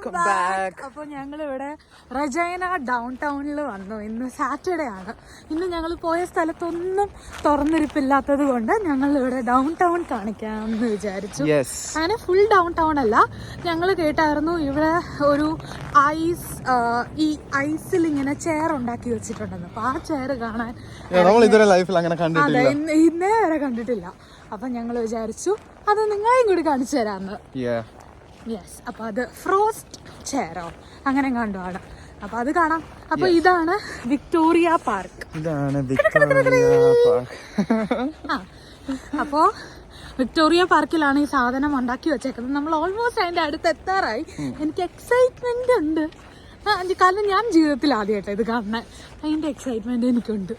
Welcome back. അപ്പോൾ ഞങ്ങൾ ഇവിടെ റജൈന ഡൗൺ ടൗണിൽ വന്നു. ഇന്ന് സാറ്റർഡേ ആണ്. ഇന്ന് ഞങ്ങൾ പോയ സ്ഥലത്തൊന്നും തുറന്നിരിപ്പില്ലാത്തത് കൊണ്ട് ഞങ്ങൾ ഇവിടെ ഡൗൺ ടൗൺ കാണിക്കാമെന്ന് വിചാരിച്ചു. അങ്ങനെ ഫുൾ ഡൗൺ ടൗൺ അല്ല, ഞങ്ങൾ കേട്ടായിരുന്നു ഇവിടെ ഒരു ഈ ഐസിൽ ഇങ്ങനെ ചെയർ ഉണ്ടാക്കി വെച്ചിട്ടുണ്ടെന്ന്. അപ്പൊ ആ ചെയർ കാണാൻ അതെ ഇന്നേ വരെ കണ്ടിട്ടില്ല. അപ്പൊ ഞങ്ങൾ വിചാരിച്ചു അത് നിങ്ങളെയും കൂടി കാണിച്ചു തരാന്ന്. യെസ്, അപ്പൊ അത് ഫ്രോസ്റ്റ് ചെയറോ അങ്ങനെ കണ്ടുമാണ്. അപ്പൊ അത് കാണാം. അപ്പൊ ഇതാണ് വിക്ടോറിയ പാർക്ക്. അപ്പോ വിക്ടോറിയ പാർക്കിലാണ് ഈ സാധനം ഉണ്ടാക്കി വെച്ചേക്കുന്നത്. നമ്മൾ ഓൾമോസ്റ്റ് അതിന്റെ അടുത്ത് എത്താറായി. എനിക്ക് എക്സൈറ്റ്മെന്റ് ഉണ്ട്, കാരണം ഞാൻ ജീവിതത്തിൽ ആദ്യമായിട്ട് ഇത് കാണാൻ. അതിന്റെ എക്സൈറ്റ്മെന്റ് എനിക്കുണ്ട്.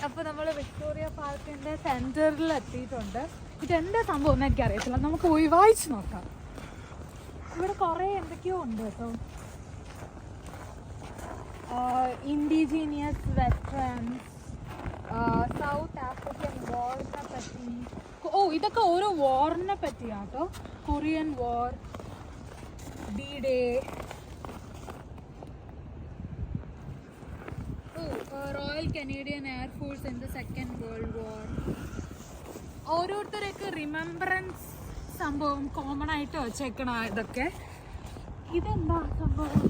അപ്പൊ നമ്മള് വിക്ടോറിയ പാർക്കിന്റെ സെന്ററിൽ എത്തിയിട്ടുണ്ട്. ഇതെന്താ സംഭവം എന്ന് എനിക്ക് അറിയത്തില്ല. നമുക്ക് പോയി വായിച്ചു നോക്കാം. ഇവിടെ കുറെ എന്തൊക്കെയോ ഉണ്ട് കേട്ടോ. ഇൻഡിജീനിയസ് വെറ്ററൻസ്, സൗത്ത് ആഫ്രിക്കൻ വാറിനെ പറ്റി. ഇതൊക്കെ ഓരോ വാറിനെ പറ്റിയാട്ടോ. Korean war, D-Day, royal Canadian air force in the second world war. ഓരോരുത്തരൊക്കെ റിമെമ്പറൻസ് സംഭവം കോമൺ ആയിട്ട് വെച്ചേക്കണ ഇതൊക്കെ. ഇതെന്താ സംഭവം?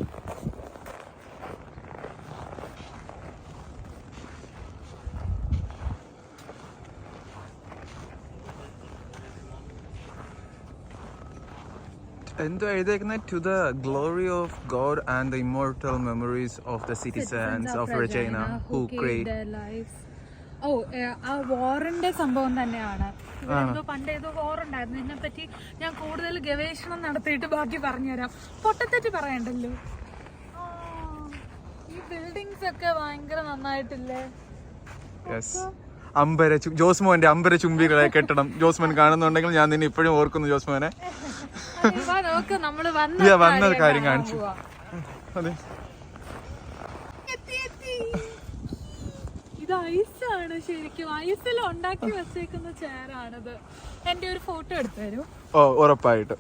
എന്തോ എഴുതിയേക്കുന്നത് to the glory of God and the immortal memories of the citizens of Regina who create. ആ വാറിന്റെ സംഭവം തന്നെയാണ്. എന്തോ പണ്ട് ഏതോ വാർ ഉണ്ടായിരുന്നു. ഇതിനെപ്പറ്റി ഞാൻ കൂടുതൽ ഗവേഷണം നടത്തിയിട്ട് ബാക്കി പറഞ്ഞുതരാം. പൊട്ടത്തെറ്റി പറയണ്ടല്ലോ. ഈ ബിൽഡിങ്സ് ഒക്കെ ഭയങ്കര നന്നായിട്ടില്ലേ? ജോസ്മോന്റെ അമ്പര ചുംബികളെ കെട്ടണം. ജോസ്മോൻ കാണുന്നുണ്ടെങ്കിൽ ഞാൻ നിന്നെ ഇപ്പോഴും ഓർക്കുന്നു ജോസ്മോനെ. വന്ന കാര്യം കാണിച്ചു. അതെ, ഇത് ഐസാണ്. ശരിക്കും ഐസിൽ ഉണ്ടാക്കി വെച്ചേക്കുന്ന ചെയറാണിത്. എന്റെ ഒരു ഫോട്ടോ എടുത്തു തരൂ. ഉറപ്പായിട്ട്.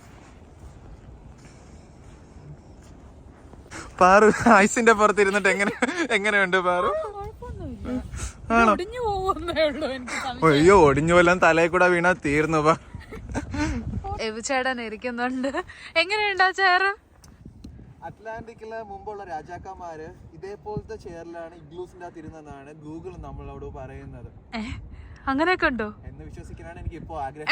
പാറു ഐസിന്റെ പുറത്ത് ഇരുന്നിട്ട് എങ്ങനെയുണ്ട് പാറു? അയ്യോ, ഒടിഞ്ഞു പോലും തലയിൽ കൂടെ വീണാ തീർന്നു. ചേട്ടൻ ഇരിക്കുന്നുണ്ട്. എങ്ങനെയുണ്ടാ ചെയർ? അറ്റ്ലാന്റിക്കിലെ മുമ്പുള്ള രാജാക്കന്മാര് ഇതേപോലത്തെ ചെയറിലാണ് ഇഗ്ലൂസിന്റെ തിരുന്നാണ് ഗൂഗിൾ നമ്മളോട് പറയുന്നത്. അങ്ങനെയൊക്കെ ഉണ്ടോ എന്ന് വിശ്വസിക്കാനാണ് എനിക്ക് ഇപ്പോ ആഗ്രഹം.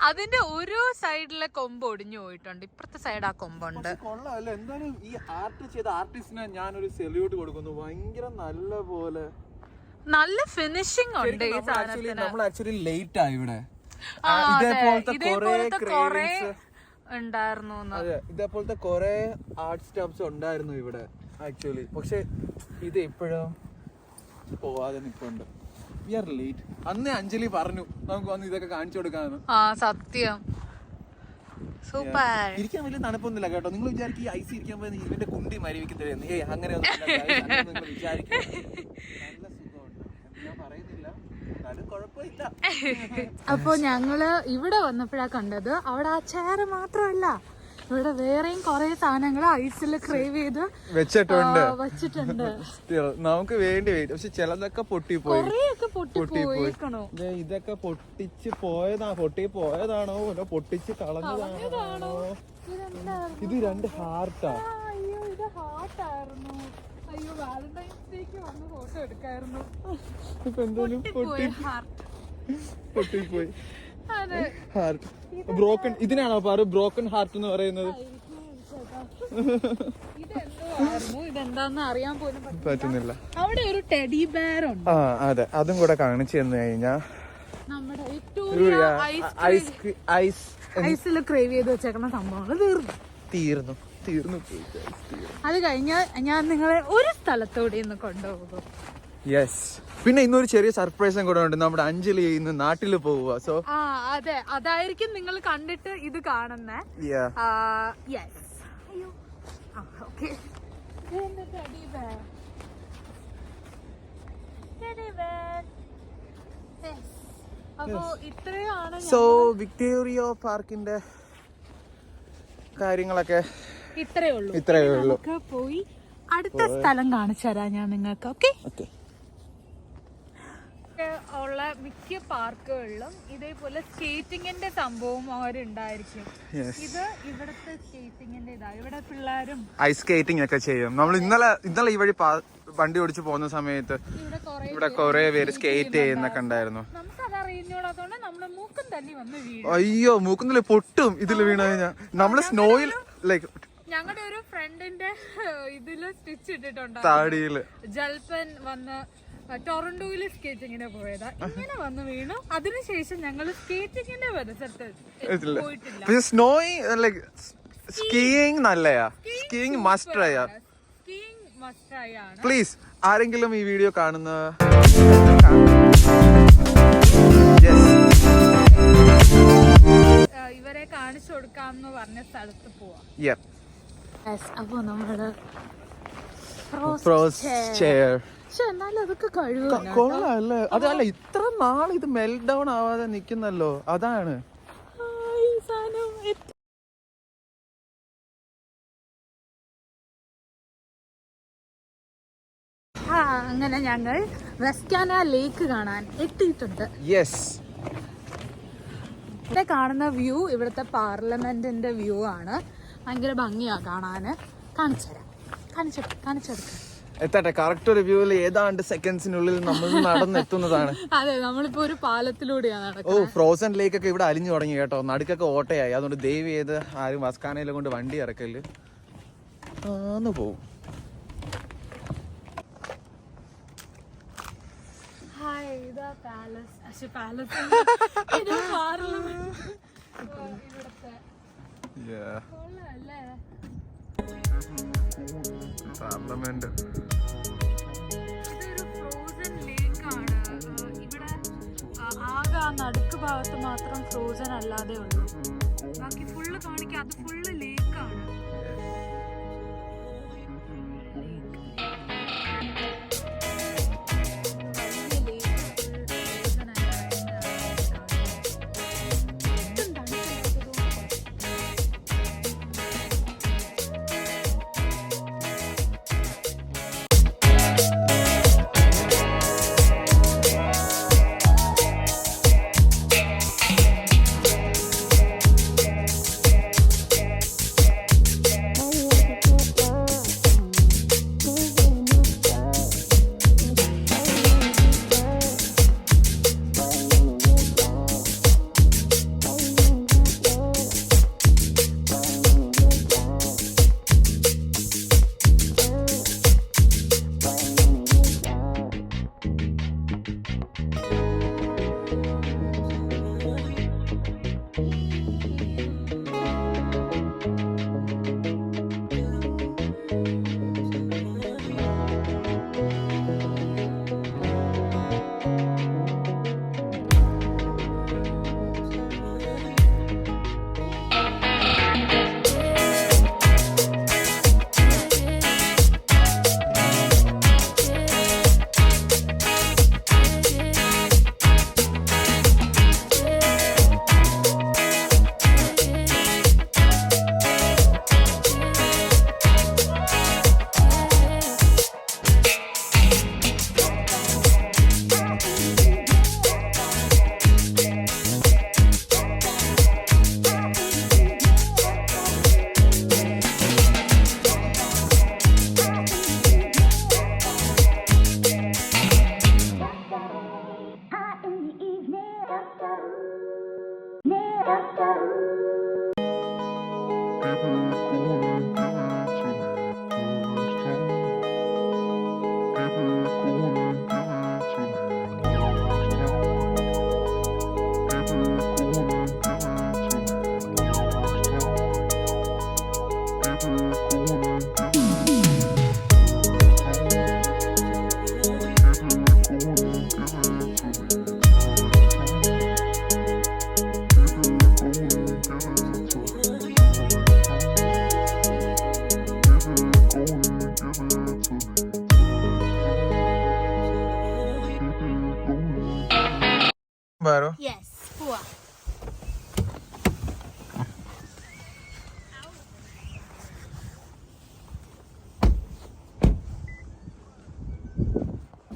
അതിന്റെ ഒരു സൈഡിലെ കൊമ്പ് ഒടിഞ്ഞു പോയിട്ടുണ്ട്, ഇപ്പുറത്തെ സൈഡ് ആ കൊമ്പുണ്ട്. കൊള്ളാമല്ലേ? എന്തായാലും ഈ ആർട്ട് ചെയ്ത ആർട്ടിസ്റ്റിനെ ഞാനൊരു സെല്യൂട്ട് കൊടുക്കുന്നു. ഭയങ്കര നല്ല ഫിനിഷിംഗ് ഉണ്ട് ഈ സാധനത്തിന്. നമ്മൾ ആക്ച്വലി ലേറ്റ് ആയി ഇവിടെ. ഇതേപോലത്തെ കുറെ ഉണ്ടായിരുന്നു. ഇതേപോലത്തെ കുറെ ആർട്ട് സ്റ്റഫ്സ് ഉണ്ടായിരുന്നു ഇവിടെ ആക്ച്വലി. പക്ഷെ ഇത് ഇപ്പോഴും പോവാതെ നിൽക്കുന്നുണ്ട്. We are late. അന്ന് അഞ്ജലി പറഞ്ഞു നമുക്ക് വന്ന് ഇതൊക്കെ കാണിച്ചു കൊടുക്കാന്ന്. സത്യം സൂപ്പർ. ഇരിക്കാൻ വലിയ തണുപ്പൊന്നുമില്ല കേട്ടോ. നിങ്ങൾ വിചാരിക്കും ഈ ഐസ് ഇരിക്കാൻ പോയി ഇവന്റെ കുണ്ടി മരവിക്കുന്നത്. അങ്ങനെ നിങ്ങൾ വിചാരിക്കും. നല്ല സുഖമുണ്ട്, ഞാൻ പറയുന്നില്ല, എന്നാലും കുഴപ്പമില്ല. അപ്പൊ ഞങ്ങള് ഇവിടെ വന്നപ്പോഴാ കണ്ടത് അവിടെ ആ ചെയർ മാത്രമല്ല, ഇവിടെ വേറെയും കുറെ സാധനങ്ങൾ ഐസിൽ ക്രേവ് ചെയ്ത് വെച്ചിട്ടുണ്ട്. നമുക്ക് വേണ്ടി വരും. പക്ഷെ ചിലതൊക്കെ പൊട്ടിപ്പോയി. ഇതൊക്കെ പൊട്ടിച്ച് പൊട്ടിപ്പോയതാണോ അതോ പൊട്ടിച്ച് കളഞ്ഞതാണോ? ഇത് രണ്ട് ഹാർട്ടാ. അയ്യോ, ഇത് ഹാർട്ടായിരുന്നു. അയ്യോ, വാലന്റൈൻസ് ഡേക്ക് വന്ന് ഫോട്ടോ എടുക്കായിരുന്നു. ഇപ്പൊ എന്തായാലും പൊട്ടിപ്പോയി ഹാർട്ട്. ബ്രോക്കൺ. ഇതിനാണോ പാറു ബ്രോക്കൺ ഹാർട്ട് എന്ന് പറയുന്നത്? ഇതെന്താന്ന് അറിയാൻ പോലും പറ്റുന്നില്ല. അവിടെ ഒരു ടെഡി ബെയർ ഉണ്ട്. അതെ, അതും കൂടെ കാണിച്ചു തന്നു കഴിഞ്ഞാ നമ്മുടെ ഐസിൽ ക്രേവ് ചെയ്ത് വെച്ചേക്കുന്ന സംഭവങ്ങൾ തീർന്നു. അത് കഴിഞ്ഞ് ഞാൻ നിങ്ങളെ ഒരു സ്ഥലത്തൂടെ ഒന്ന് കൊണ്ടുപോകും. യെസ്. പിന്നെ ഇന്നൊരു ചെറിയ സർപ്രൈസും കൂടെ ഉണ്ട്. നമ്മുടെ അഞ്ജലി ഇന്ന് നാട്ടിൽ പോവുക. സോ അതെ, അതായിരിക്കും നിങ്ങൾ കണ്ടിട്ട് ഇത് കാണുന്നേ. സോ വിക്ടോറിയ പാർക്കിന്റെ കാര്യങ്ങളൊക്കെ ഇത്രയേ ഉള്ളൂ. നമുക്ക് പോയി അടുത്ത സ്ഥലം കാണിച്ചു തരാം ഞാൻ നിങ്ങൾക്ക്. ഓക്കെ, ഉള്ള മിക്ക പാർക്കുകളിലും ഇതേപോലെ സ്കേറ്റിങ്ങിന്റെ സംഭവം അവരുണ്ടായിരിക്കും. ഇത് ഇവിടുത്തെ സ്കേറ്റിങ്ങിന്റെ ഇവിടെ പിള്ളേരും ഐസ് സ്കേറ്റിംഗ് ഒക്കെ ചെയ്യും. നമ്മൾ ഇന്നലെ ഈ വഴി വണ്ടി ഓടിച്ചു പോകുന്ന സമയത്ത് ഇവിടെ കുറെ പേര് സ്കേറ്റ് ചെയ്യുന്നൊക്കെ ഉണ്ടായിരുന്നു. നമുക്കത് അറിയുന്നോളാത്തോണ്ട് നമ്മുടെ മൂക്കും തല്ലി വന്ന് വീഴും. അയ്യോ, മൂക്കുന്നില്ല പൊട്ടും ഇതില് വീണ് കഴിഞ്ഞാൽ. നമ്മള് സ്നോയിൽ ലൈക്ക് ഞങ്ങളുടെ ഒരു ഫ്രണ്ടിന്റെ ഇതില് സ്റ്റിച്ച് ഇട്ടിട്ടുണ്ട് താടിയില്. ജൽപ്പൻ വന്ന് ടൊറന്റോയില് സ്കേറ്റിങ്ങിന് പോയതാ, ഇങ്ങനെ വന്ന് വീണു. അതിനുശേഷം ഞങ്ങൾ സ്കേറ്റിങ്ങിന്റെ പരിസരത്ത് പോയിട്ടില്ല. സ്നോയിങ് ലൈക്ക് സ്കീയിങ് നല്ലയാ. സ്കീയിങ് മസ്റ്റ് ട്രൈ ആ. സ്കീയിങ് മസ്റ്റ് ട്രൈ ആണ്. പ്ലീസ് ആരെങ്കിലും ഈ വീഡിയോ കാണുന്ന ഇവരെ കാണിച്ചു കൊടുക്കാന്ന് പറഞ്ഞ സ്ഥലത്ത് പോവാം. അപ്പൊ നമ്മള് എന്നാലും അതൊക്കെ കൊള്ളാല്ലേ. അതല്ല, ഇത്ര നാൾ ഇത് മെൽറ്റ് ഡൗൺ ആവാതെ നിക്കുന്നല്ലോ, അതാണ്. അങ്ങനെ ഞങ്ങൾ വെസ്കാന ലേക്ക് കാണാൻ എത്തിയിട്ടുണ്ട്. ഇവിടെ കാണുന്ന വ്യൂ ഇവിടുത്തെ പാർലമെന്റിന്റെ വ്യൂ ആണ്. ഭയങ്കര ഭംഗിയാ കാണാന്. കാണിച്ചെടുക്കാം. എത്തട്ടെ, കറക്റ്റ് ഒരു വ്യൂവിൽ ഏതാണ്ട് സെക്കൻഡ്സിനുള്ളിൽ നമ്മൾ നടന്നെത്തുന്നതാണ്. അതെ, നമ്മളിപ്പോ ഒരു പാലത്തിലൂടെയാണ് നടക്കുന്നത്. ഫ്രോസൺ ലേക്ക് ഒക്കെ ഇവിടെ അലിഞ്ഞു തുടങ്ങി കേട്ടോ. നടുക്കൊക്കെ ഓട്ടയായി. അതുകൊണ്ട് ദയവ് ചെയ്ത് ആരും വസ്കാനയിലെ കൊണ്ട് വണ്ടി ഇറക്കല് പോവും. പാർലമെന്റ് ഇതൊരു ഫ്രോസൺ ലേക്ക് ആണ്. ഇവിടെ ആകെ ആ നടുക്ക് ഭാഗത്ത് മാത്രം ഫ്രോസൺ അല്ലാതെ ഉള്ളൂ. ബാക്കി ഫുള്ള് കാണിക്കാം. അത് ഫുള്ള് ലേക്കാണ്.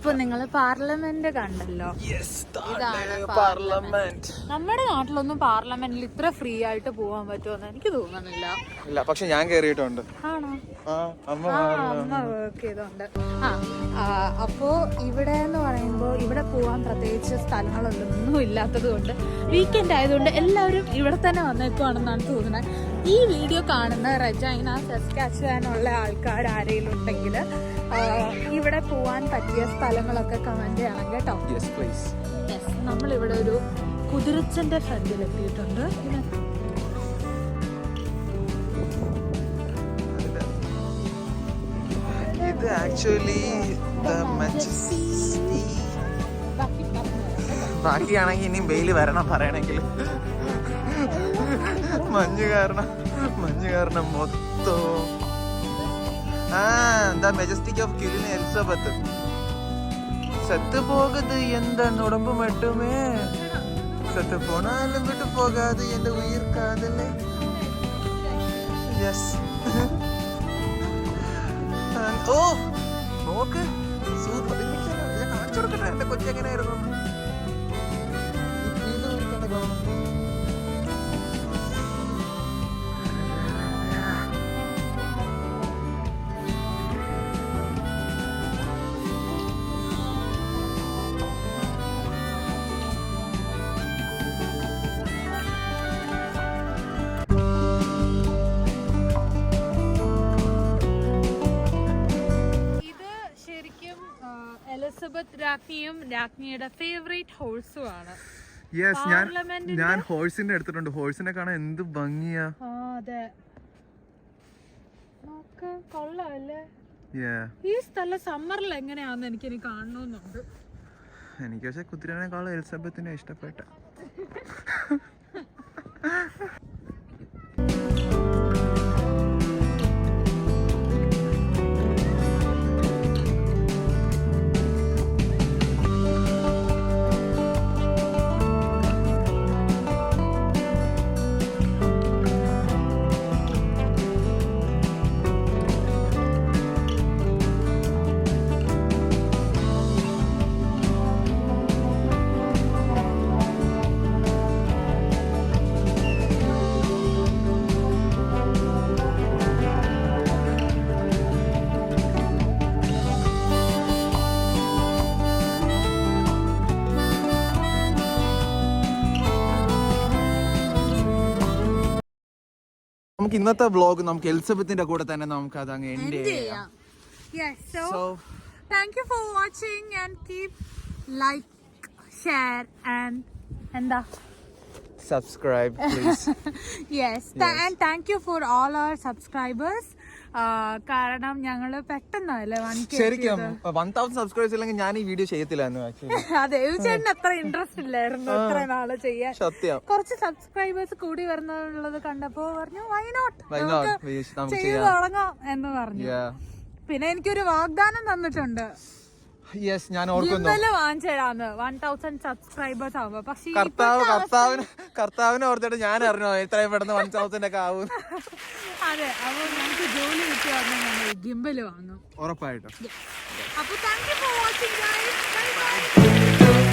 അപ്പൊ നിങ്ങള് പാർലമെന്റ് കണ്ടല്ലോ. പാർലമെന്റ്. നമ്മുടെ നാട്ടിലൊന്നും പാർലമെന്റിൽ ഇത്ര ഫ്രീ ആയിട്ട് പോവാൻ പറ്റുമെന്ന് എനിക്ക് തോന്നുന്നില്ല. ഇല്ല, പക്ഷെ ഞാൻ കേറിയിട്ടുണ്ട്. ആണോ? അമ്മ വർക്ക് ചെയ്തോണ്ട്. അപ്പോ ഇവിടെ എന്ന് പറയുമ്പോ ഇവിടെ പോവാൻ പ്രത്യേകിച്ച് സ്ഥലങ്ങളൊന്നും ഇല്ലാത്തത് കൊണ്ട് വീക്കെൻഡ് ആയതുകൊണ്ട് എല്ലാവരും ഇവിടെ തന്നെ വന്നേക്കുവാണെന്നാണ് തോന്നുന്നത്. ഈ വീഡിയോ കാണുന്ന റജൈന സസ്കാച്ചുവാനുള്ള ആൾക്കാർ ആരെങ്കിലും ഉണ്ടെങ്കിൽ ഇവിടെ പോവാൻ പറ്റിയ സ്ഥലങ്ങളൊക്കെ കമന്റ് ചെയ്യണം കേട്ടോ. നമ്മളിവിടെ ഒരു കുതിരച്ചന്റെ ഫ്രണ്ടിൽ എത്തിയിട്ടുണ്ട്. ഇത് ആക്ച്വലി ബാക്കിയാണെങ്കിൽ ഇനിയും വെയില് വരണം പറയണെങ്കിൽ. മഞ്ഞ് കാരണം മൊത്തം the majestic of Queen Elizabeth. செத்து போகுது எந்த உடம்பு மட்டுமே, செத்து போனாலும் விட்டு போகாது எந்த உயிர் காதலே. യെസ്. ഓ നോക്ക്, സൂപ്പർ. ഞാൻ കാണിച്ചു കൊടുക്കട്ടെ എന്റെ കൊച്ചെങ്ങനെയായിരുന്നു. എലിസബത്ത് രാജ്ഞിയും രാജ്ഞിയുടെ ഫേവറേറ്റ് ഹോഴ്സും ആണ്. യെസ്, ഞാൻ ഹോഴ്സിന്റെ എടുത്തിട്ടുണ്ട്. ഹോഴ്സിനെ കാണാൻ എന്ത് ഭംഗിയാ. അതെ, കൊള്ളാല്ലേ. ഈ സ്ഥലം സമ്മറിൽ എങ്ങനെയാന്ന് എനിക്ക് കാണണമെന്നുണ്ട്. എനിക്ക് പക്ഷെ കുതിരനേക്കാളും എലിസബത്തിനെ ഇഷ്ടപ്പെട്ട. നമുക്ക് ഇന്നത്തെ വ്ലോഗ് നമുക്ക് എലിസബത്തിന്റെ കൂടെ തന്നെ നമുക്ക് അത് അങ്ങ് എൻഡ് ചെയ്യാം. So thank you for watching and keep like, share and എന്താ subscribe please. Yes. And thank you for all our subscribers. കാരണം ഞങ്ങള് പെട്ടെന്നല്ലേ 1K. ശരിക്കും 1000 സബ്സ്ക്രൈബേഴ്സ് ഇല്ലെങ്കിൽ ഞാൻ ഈ വീഡിയോ ചെയ്യത്തില്ലായിരുന്നു ആക്ച്വലി. അതെ, ചേട്ടന് അത്ര ഇൻട്രസ്റ്റ് ഇല്ലായിരുന്നു ഇത്ര നാള് ചെയ്യാൻ. സത്യം. കുറച്ച് സബ്സ്ക്രൈബേഴ്സ് കൂടി വരുന്നുള്ളത് കണ്ടപ്പോ പറഞ്ഞു വൈ നോട്ട് ചെയ്തു തുടങ്ങാം എന്ന് പറഞ്ഞു. പിന്നെ എനിക്കൊരു വാഗ്ദാനം തന്നിട്ടുണ്ട്. യെസ്, ഞാൻ ഓർക്കുന്നു. വാങ്ങിച്ചതാണ് 1000 സബ്സ്ക്രൈബേഴ്സ് ആവുമ്പോ. പക്ഷേ കർത്താവിനെ ഓർത്തിട്ട് ഞാൻ അറിഞ്ഞോ എത്രയും പെട്ടെന്ന് 1000 ഒക്കെ ആവും. അതെ, അപ്പൊ ഞങ്ങൾക്ക് ജോലി കിട്ടി പറഞ്ഞാൽ ഞങ്ങൾ ഗിംബല് വാങ്ങും ഉറപ്പായിട്ടും. അപ്പൊ thank you for watching guys. Bye bye.